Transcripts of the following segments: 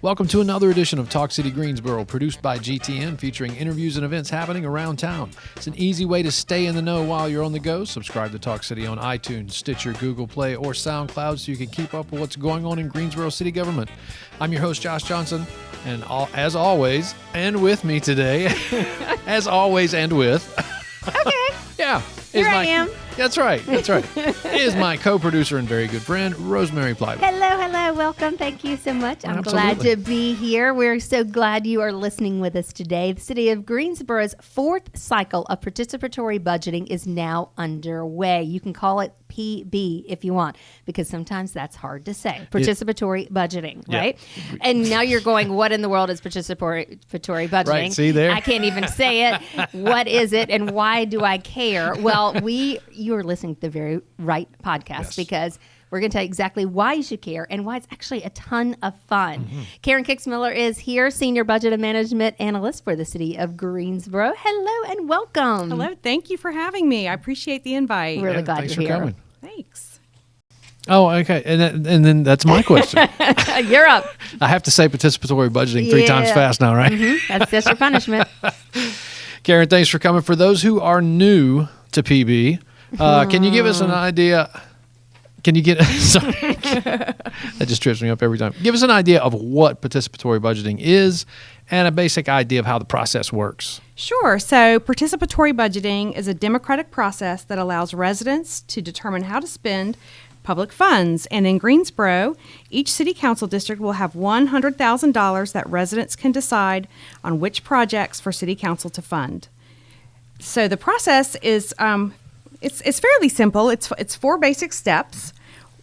Welcome to another edition of Talk City Greensboro, produced by GTN, featuring interviews and events happening around town. It's an easy way to stay in the know while you're on the go. Subscribe to Talk City on iTunes, Stitcher, Google Play, or SoundCloud so you can keep up with what's going on in Greensboro city government. I'm your host, Josh Johnson, and as always, and with me today, as always and with... Okay. Yeah. Here I am. That's right. Is my co-producer and very good friend, Rosemary Plywood. Hello. Welcome. Thank you so much. I'm glad to be here. We're so glad you are listening with us today. The city of Greensboro's fourth cycle of participatory budgeting is now underway. You can call it PB if you want, because sometimes that's hard to say. Participatory budgeting, right? Yeah. And now you're going, what in the world is participatory budgeting? Right, see there? I can't even say it. What is it and why do I care? Well, you are listening to the very right podcast, because we're going to tell you exactly why you should care and why it's actually a ton of fun. Mm-hmm. Karen Kixmiller is here, Senior Budget and Management Analyst for the city of Greensboro. Hello and welcome. Hello. Thank you for having me. I appreciate the invite. Really glad thanks you're for here. Coming. Thanks. Oh, okay. And then that's my question. You're up. I have to say participatory budgeting 3 times fast now, right? Mm-hmm. That's your punishment. Karen, thanks for coming. For those who are new to PB, can you give us an idea? Can you get, sorry, that just trips me up every time. Give us an idea of what participatory budgeting is and a basic idea of how the process works. Sure. So participatory budgeting is a democratic process that allows residents to determine how to spend public funds. And in Greensboro, each city council district will have $100,000 that residents can decide on which projects for city council to fund. So the process is it's fairly simple. It's 4 basic steps.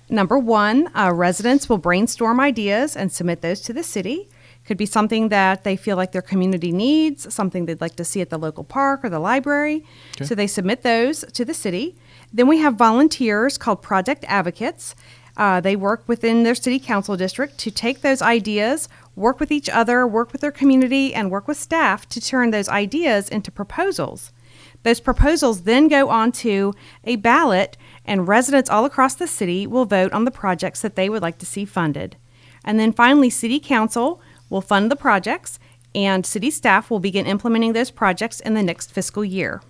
Number 1, residents will brainstorm ideas and submit those to the city. Could be something that they feel like their community needs, something they'd like to see at the local park or the library. Okay. So they submit those to the city. Then we have volunteers called project advocates. They work within their city council district to take those ideas, work with each other, work with their community, and work with staff to turn those ideas into proposals. Those proposals then go on to a ballot, and residents all across the city will vote on the projects that they would like to see funded. And then finally, city council will fund the projects, and city staff will begin implementing those projects in the next fiscal year.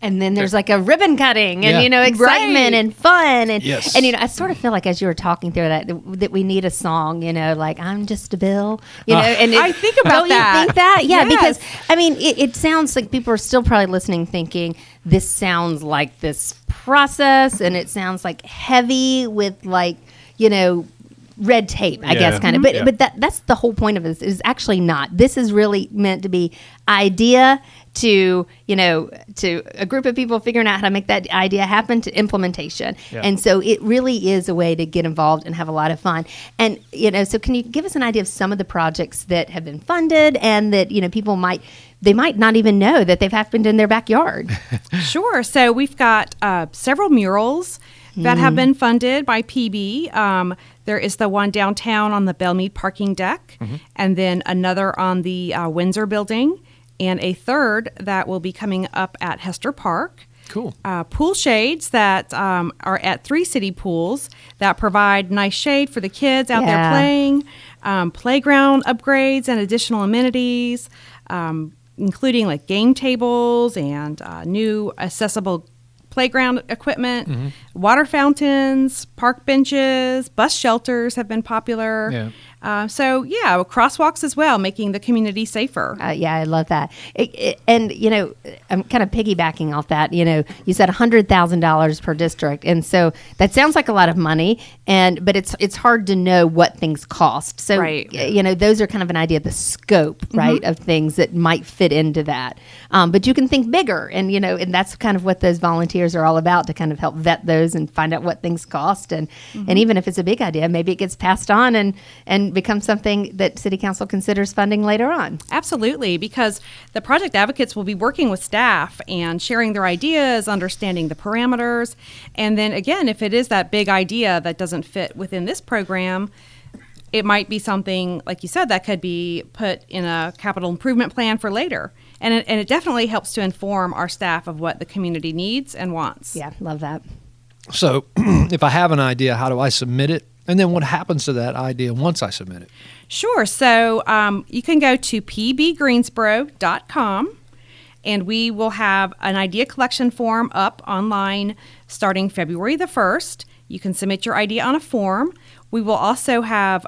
And then there's like a ribbon cutting and, excitement and fun. And, and, I sort of feel like as you were talking through that we need a song, like I'm just a bill, and I think about that. Don't you think that? Yeah, yes. Because, it sounds like people are still probably listening thinking this sounds like this process and it sounds like heavy with red tape, I guess, kind of. But that's the whole point of this is actually not. This is really meant to be idea to a group of people figuring out how to make that idea happen to implementation. Yeah. And so it really is a way to get involved and have a lot of fun. And, so can you give us an idea of some of the projects that have been funded and that, people might not even know that they've happened in their backyard? Sure. So we've got several murals that have been funded by PB. There is the one downtown on the Belmead parking deck, and then another on the Windsor building, and a third that will be coming up at Hester Park. Cool. Pool shades that are at 3 city pools that provide nice shade for the kids out there playing, playground upgrades and additional amenities, including like game tables and new accessible playground equipment, water fountains, park benches, bus shelters have been popular. Yeah. Crosswalks as well, making the community safer. I love that. And I'm kind of piggybacking off that. You said $100,000 per district, and so that sounds like a lot of money. But it's hard to know what things cost. So right. Those are kind of an idea of the scope, right, of things that might fit into that. But you can think bigger, and and that's kind of what those volunteers are all about, to kind of help vet those and find out what things cost. And even if it's a big idea, maybe it gets passed on and becomes something that City Council considers funding later on. Absolutely, because the project advocates will be working with staff and sharing their ideas, understanding the parameters. And then again, if it is that big idea that doesn't fit within this program, it might be something, like you said, that could be put in a capital improvement plan for later. And it definitely helps to inform our staff of what the community needs and wants. Yeah, love that. So if I have an idea, how do I submit it? And then what happens to that idea once I submit it? Sure. So you can go to pbgreensboro.com, and we will have an idea collection form up online starting February the 1st. You can submit your idea on a form. We will also have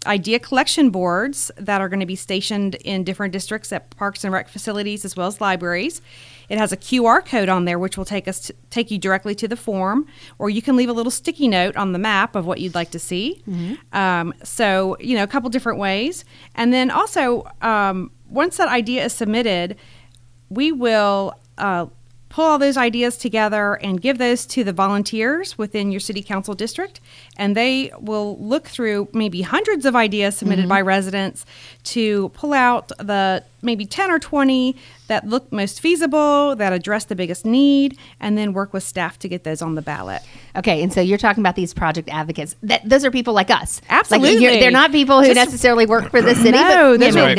idea collection boards that are going to be stationed in different districts at parks and rec facilities as well as libraries. It has a QR code on there which will take you directly to the form, or you can leave a little sticky note on the map of what you'd like to see. So, a couple different ways. And then also, once that idea is submitted, we will pull all those ideas together and give those to the volunteers within your city council district, and they will look through maybe hundreds of ideas submitted by residents to pull out the maybe 10 or 20 that look most feasible, that address the biggest need, and then work with staff to get those on the ballot. Okay, and so you're talking about these project advocates. Those are people like us. Absolutely. Like, they're not people who necessarily work for the city. No, but, those are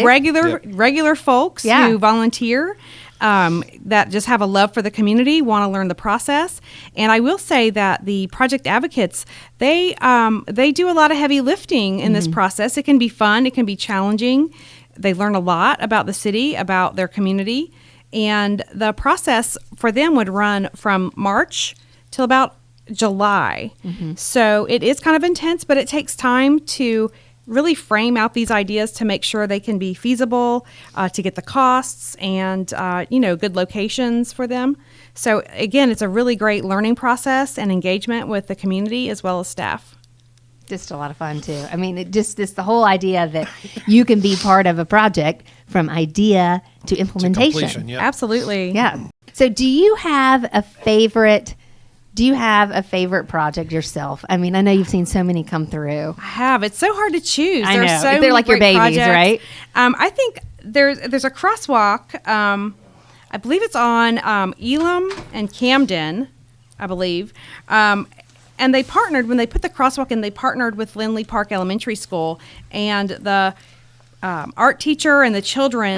regular folks who volunteer. That just have a love for the community, want to learn the process. And I will say that the project advocates, they do a lot of heavy lifting in this process. It can be fun. It can be challenging. They learn a lot about the city, about their community. And the process for them would run from March till about July. So it is kind of intense, but it takes time to really frame out these ideas to make sure they can be feasible, to get the costs and, good locations for them. So again, it's a really great learning process and engagement with the community as well as staff. Just a lot of fun too. I mean, it's the whole idea that you can be part of a project from idea to implementation. To completion, yeah. Absolutely. Yeah. So do you have a favorite project yourself? I mean, I know you've seen so many come through. I have. It's so hard to choose. I know. There's so They're many like your great babies, projects. right? I think there's a crosswalk. I believe it's on Elam and Camden, I believe. And they partnered, when they put the crosswalk in, they partnered with Lindley Park Elementary School, and the art teacher and the children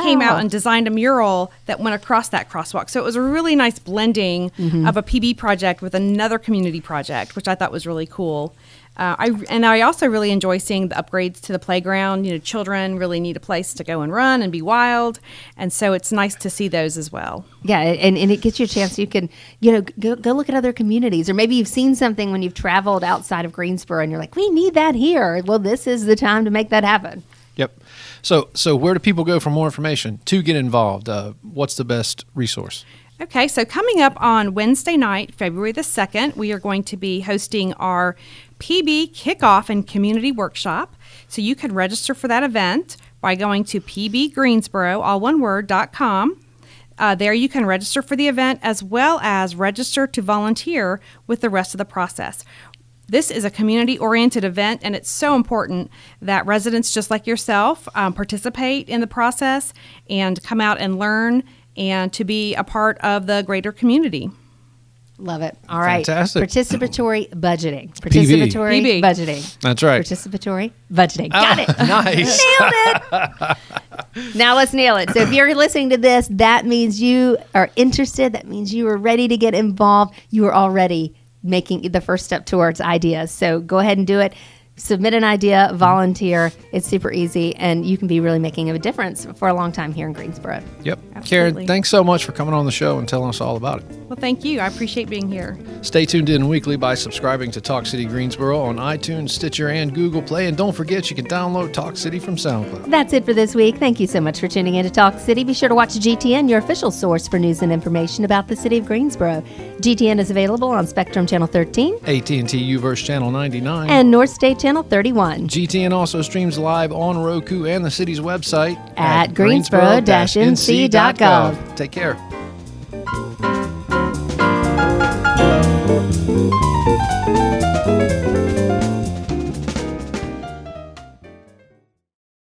came out and designed a mural that went across that crosswalk. So it was a really nice blending of a PB project with another community project, which I thought was really cool. I also really enjoy seeing the upgrades to the playground. Children really need a place to go and run and be wild, and so it's nice to see those as well. Yeah, and it gets you a chance. You can, go look at other communities, or maybe you've seen something when you've traveled outside of Greensboro, and you're like, we need that here. Well, this is the time to make that happen. Yep. So where do people go for more information to get involved? What's the best resource? Okay, so coming up on Wednesday night, February the 2nd, we are going to be hosting our PB Kickoff and Community Workshop. So you can register for that event by going to pbgreensboro, all one word, .com. There you can register for the event as well as register to volunteer with the rest of the process. This is a community-oriented event, and it's so important that residents just like yourself participate in the process and come out and learn and to be a part of the greater community. Love it. All right. Fantastic. Participatory budgeting. Participatory PB. budgeting. That's right. Participatory budgeting. Got it. Nice. Nailed it. Now let's nail it. So if you're listening to this, that means you are interested. That means you are ready to get involved. You are already making the first step towards ideas. So go ahead and do it. Submit an idea, volunteer. It's super easy, and you can be really making a difference for a long time here in Greensboro. Yep. Absolutely. Karen, thanks so much for coming on the show and telling us all about it. Well, thank you. I appreciate being here. Stay tuned in weekly by subscribing to Talk City Greensboro on iTunes, Stitcher, and Google Play. And don't forget, you can download Talk City from SoundCloud. That's it for this week. Thank you so much for tuning in to Talk City. Be sure to watch GTN, your official source for news and information about the city of Greensboro. GTN is available on Spectrum Channel 13, AT&T UVerse Channel 99, and North State Channel 31. GTN also streams live on Roku and the city's website at greensboro-nc.gov. Take care.